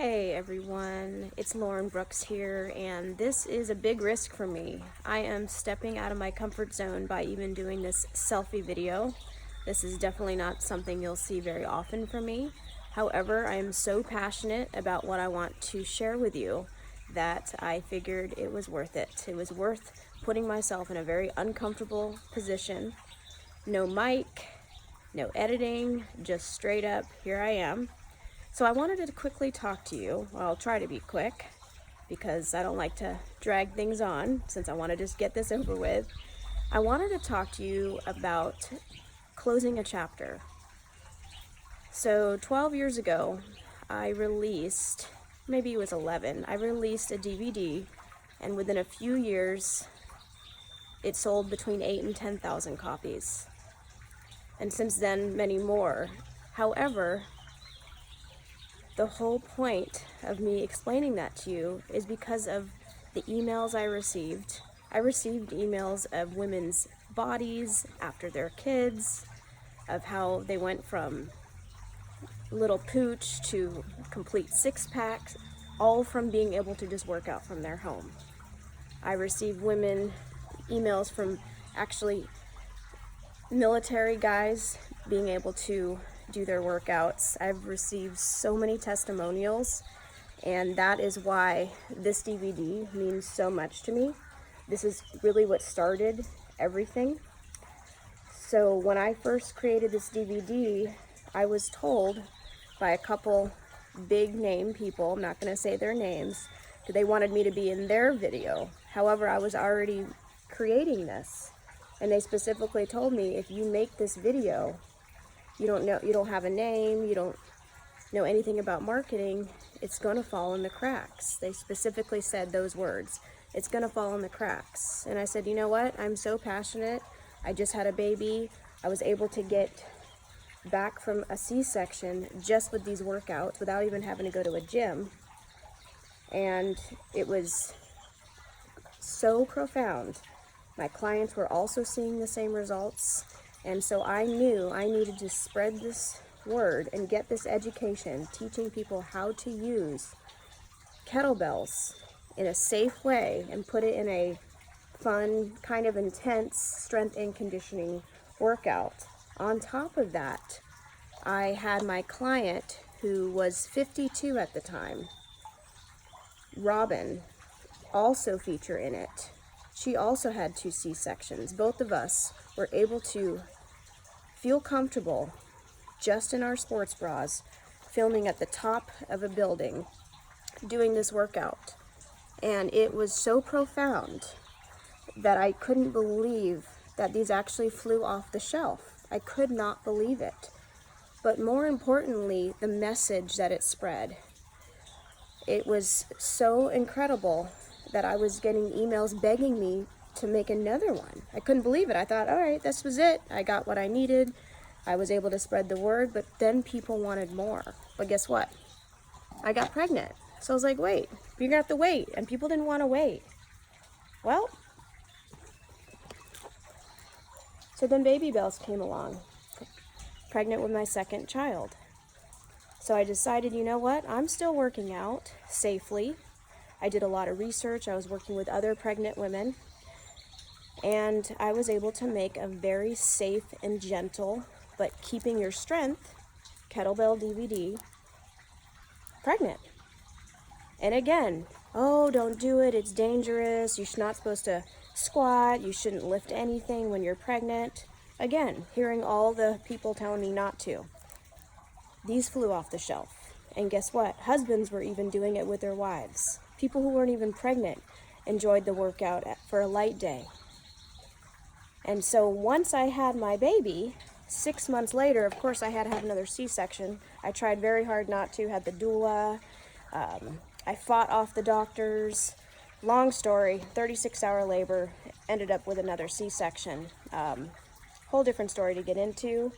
Hey everyone, it's Lauren Brooks here, and this is a big risk for me. I am stepping out of my comfort zone by even doing this selfie video. This is definitely not something you'll see very often from me. However, I am so passionate about what I want to share with you that I figured it was worth it. It was worth putting myself in a very uncomfortable position. No mic, no editing, just straight up, here I am. So I wanted to quickly talk to you. Well, I'll try to be quick because I don't like to drag things on since I want to just get this over with. I wanted to talk to you about closing a chapter. So 12 years ago, I released, maybe it was 11, I released a DVD, and within a few years, it sold between 8,000 and 10,000 copies. And since then, many more. However, the whole point of me explaining that to you is because of the emails I received. I received emails of women's bodies after their kids, of how they went from little pooch to complete six-packs, all from being able to just work out from their home. I received emails from actually military guys being able to do their workouts. I've received so many testimonials, and that is why this DVD means so much to me. This is really what started everything. So when I first created this DVD, I was told by a couple big name people, I'm not going to say their names, that they wanted me to be in their video. However, I was already creating this, and they specifically told me, if you make this video, you don't have a name, you don't know anything about marketing, it's going to fall in the cracks. They specifically said those words, it's going to fall in the cracks. And I said, you know what, I'm so passionate. I just had a baby. I was able to get back from a C-section just with these workouts without even having to go to a gym. And it was so profound. My clients were also seeing the same results. And so I knew I needed to spread this word and get this education, teaching people how to use kettlebells in a safe way and put it in a fun, kind of intense strength and conditioning workout. On top of that, I had my client, who was 52 at the time, Robin, also feature in it. She also had 2 C-sections. Both of us were able to feel comfortable just in our sports bras, filming at the top of a building, doing this workout. And it was so profound that I couldn't believe that these actually flew off the shelf. I could not believe it. But more importantly, the message that it spread. It was so incredible that I was getting emails begging me to make another one. I couldn't believe it. I thought, all right, this was it. I got what I needed. I was able to spread the word, but then people wanted more. But guess what? I got pregnant. So I was like, wait, you're gonna have to wait. And people didn't want to wait. Well, so then Baby Bells came along, pregnant with my second child. So I decided, you know what? I'm still working out safely. I did a lot of research. I was working with other pregnant women, and I was able to make a very safe and gentle, but keeping your strength, kettlebell DVD, pregnant. And again, oh, don't do it, it's dangerous, you're not supposed to squat, you shouldn't lift anything when you're pregnant. Again, hearing all the people telling me not to. These flew off the shelf. And guess what? Husbands were even doing it with their wives. People who weren't even pregnant enjoyed the workout for a light day. And so once I had my baby, 6 months later, of course I had to have another C-section. I tried very hard not to, had the doula. I fought off the doctors. Long story, 36-hour labor, ended up with another C-section. Whole different story to get into.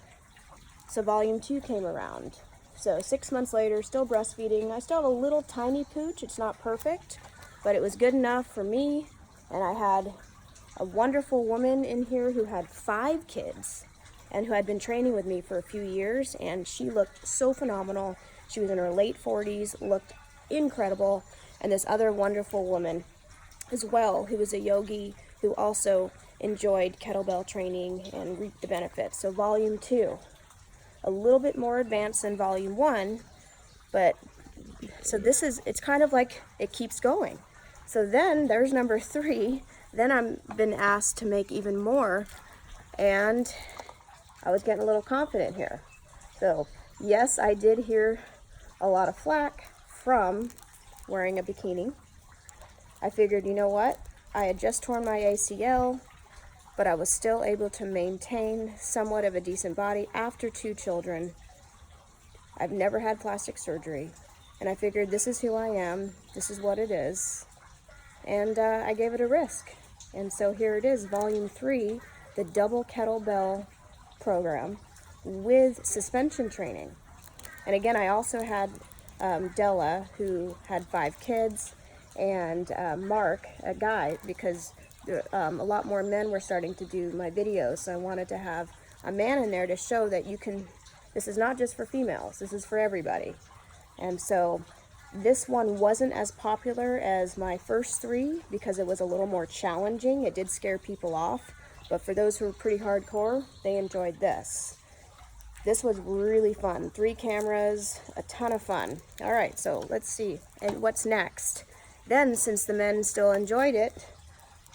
So volume 2 came around. So 6 months later, still breastfeeding. I still have a little tiny pooch. It's not perfect, but it was good enough for me. And I had a wonderful woman in here who had 5 kids and who had been training with me for a few years, and she looked so phenomenal. She was in her late 40s, looked incredible. And this other wonderful woman as well, who was a yogi, who also enjoyed kettlebell training and reaped the benefits. So volume 2, a little bit more advanced than volume 1, but so this is, it's kind of like it keeps going. So then there's number 3. Then I've been asked to make even more, and I was getting a little confident here. So yes, I did hear a lot of flack from wearing a bikini. I figured, you know what? I had just torn my ACL, but I was still able to maintain somewhat of a decent body after 2 children. I've never had plastic surgery, and I figured this is who I am, this is what it is, and I gave it a risk. And so here it is, volume 3, the double kettlebell program with suspension training. And again, I also had Della, who had 5 kids, and Mark, a guy, because a lot more men were starting to do my videos, so I wanted to have a man in there to show that you can, this is not just for females, this is for everybody. And so this one wasn't as popular as my first 3 because it was a little more challenging. It did scare people off, but for those who were pretty hardcore, they enjoyed this. This was really fun. 3 cameras, a ton of fun. All right, so let's see. And what's next? Then, since the men still enjoyed it,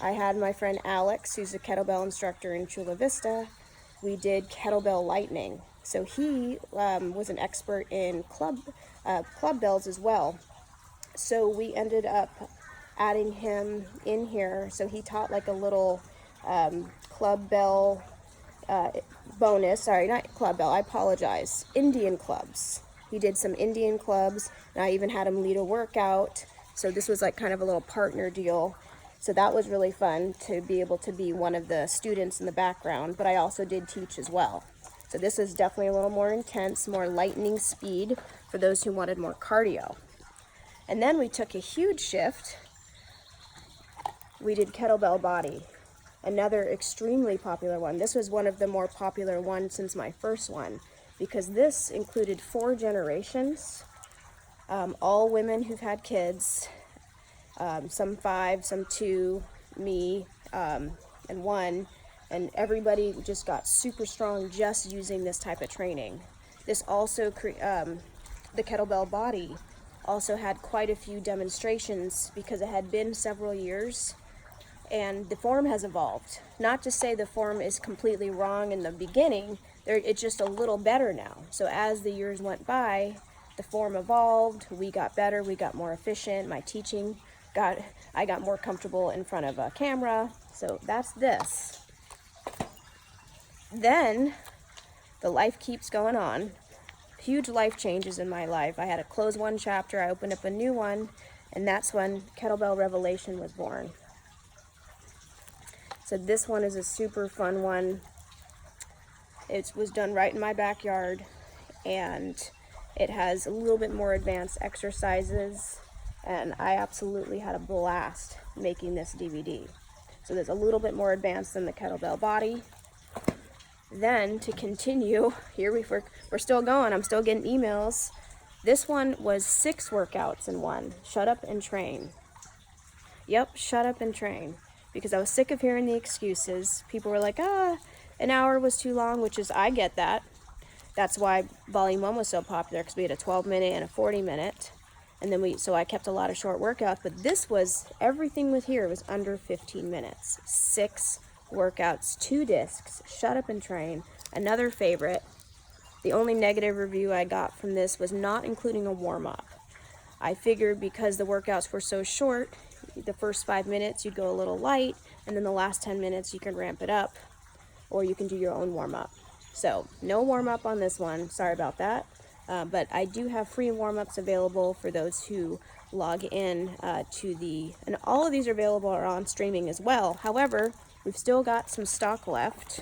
I had my friend Alex, who's a kettlebell instructor in Chula Vista. We did kettlebell lightning. So he was an expert in club bells as well. So we ended up adding him in here. So he taught like a little club bell bonus. Sorry, not club bell, I apologize. Indian clubs. He did some Indian clubs, and I even had him lead a workout. So this was like kind of a little partner deal. So that was really fun to be able to be one of the students in the background, but I also did teach as well. So this is definitely a little more intense, more lightning speed for those who wanted more cardio. And then we took a huge shift. We did Kettlebell Body, another extremely popular one. This was one of the more popular ones since my first one, because this included 4 generations, all women who've had kids, some 5, some 2, me, and 1, and everybody just got super strong just using this type of training. This also, the Kettlebell Body also had quite a few demonstrations because it had been several years, and the form has evolved. Not to say the form is completely wrong in the beginning, it's just a little better now. So as the years went by, the form evolved, we got better, we got more efficient, my teaching I got more comfortable in front of a camera. So that's this. Then the life keeps going on. Huge life changes in my life. I had to close one chapter, I opened up a new one, and that's when Kettlebell Revelation was born. So this one is a super fun one. It was done right in my backyard, and it has a little bit more advanced exercises, and I absolutely had a blast making this DVD. So there's a little bit more advanced than the Kettlebell Body. Then to continue, here we're still going, I'm still getting emails. This one was 6 workouts in one. Shut up and train. Yep, shut up and train. Because I was sick of hearing the excuses. People were like, an hour was too long, which is, I get that. That's why volume 1 was so popular, because we had a 12-minute and a 40-minute. And then so I kept a lot of short workouts, but this was, everything with here was under 15 minutes. 6 workouts, 2 discs, shut up and train, another favorite. The only negative review I got from this was not including a warm-up. I figured because the workouts were so short, the first 5 minutes you'd go a little light, and then the last 10 minutes you can ramp it up, or you can do your own warm-up. So no warm-up on this one, sorry about that. But I do have free warm-ups available for those who log in and all of these are available on streaming as well. However, we've still got some stock left.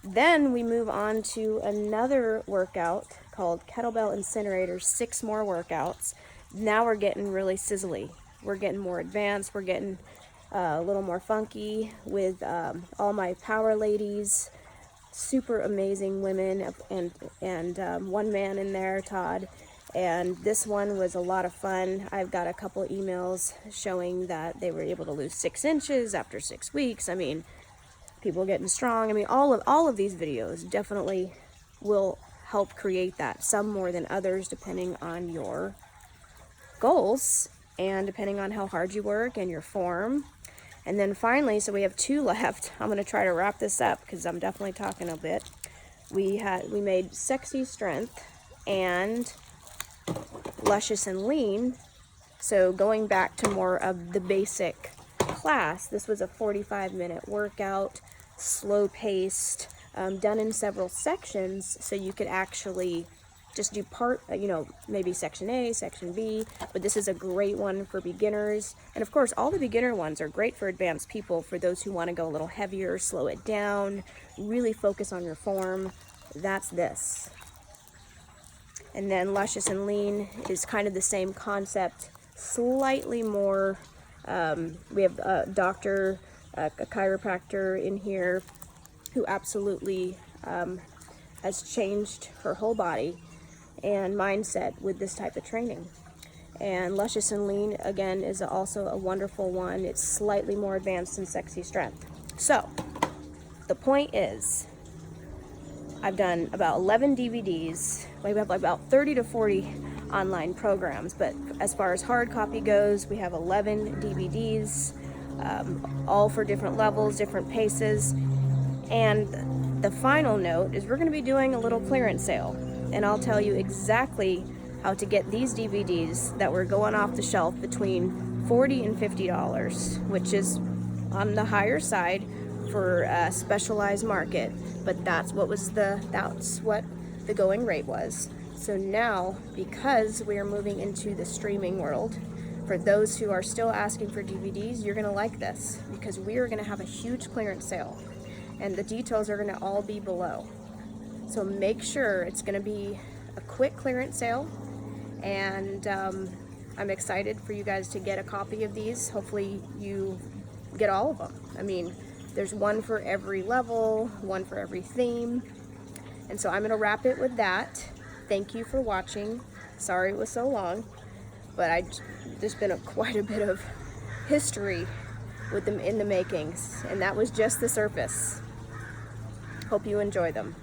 Then we move on to another workout called Kettlebell Incinerators, 6 more workouts. Now we're getting really sizzly. We're getting more advanced. We're getting a little more funky with all my power ladies, super amazing women, and one man in there, Todd. And this one was a lot of fun. I've got a couple emails showing that they were able to lose 6 inches after 6 weeks. I mean, people getting strong. I mean, all of these videos definitely will help create that, some more than others depending on your goals and depending on how hard you work and your form. And then finally, so we have 2 left. I'm going to try to wrap this up because I'm definitely talking a bit. We made Sexy Strength and Luscious and Lean. So going back to more of the basic class, this was a 45-minute workout, slow paced, done in several sections, so you could actually just do part, maybe section A, section B, but this is a great one for beginners. And of course, all the beginner ones are great for advanced people, for those who want to go a little heavier, slow it down, really focus on your form. That's this. And then Luscious and Lean is kind of the same concept, slightly more. We have a doctor, a chiropractor in here who absolutely has changed her whole body and mindset with this type of training. And Luscious and Lean, again, is also a wonderful one. It's slightly more advanced than Sexy Strength. So, the point is, I've done about 11 DVDs. We have about 30 to 40 online programs, but as far as hard copy goes, we have 11 DVDs, all for different levels, different paces. And the final note is we're going to be doing a little clearance sale, and I'll tell you exactly how to get these DVDs that were going off the shelf between $40 and $50, which is on the higher side for a specialized market, but that's what the going rate was. So now, because we are moving into the streaming world, for those who are still asking for DVDs, you're going to like this, because we are going to have a huge clearance sale, and the details are going to all be below. So make sure it's going to be a quick clearance sale, and I'm excited for you guys to get a copy of these. Hopefully you get all of them. I mean, there's one for every level, one for every theme. And so I'm going to wrap it with that. Thank you for watching. Sorry it was so long, but there's been quite a bit of history with them in the makings, and that was just the surface. Hope you enjoy them.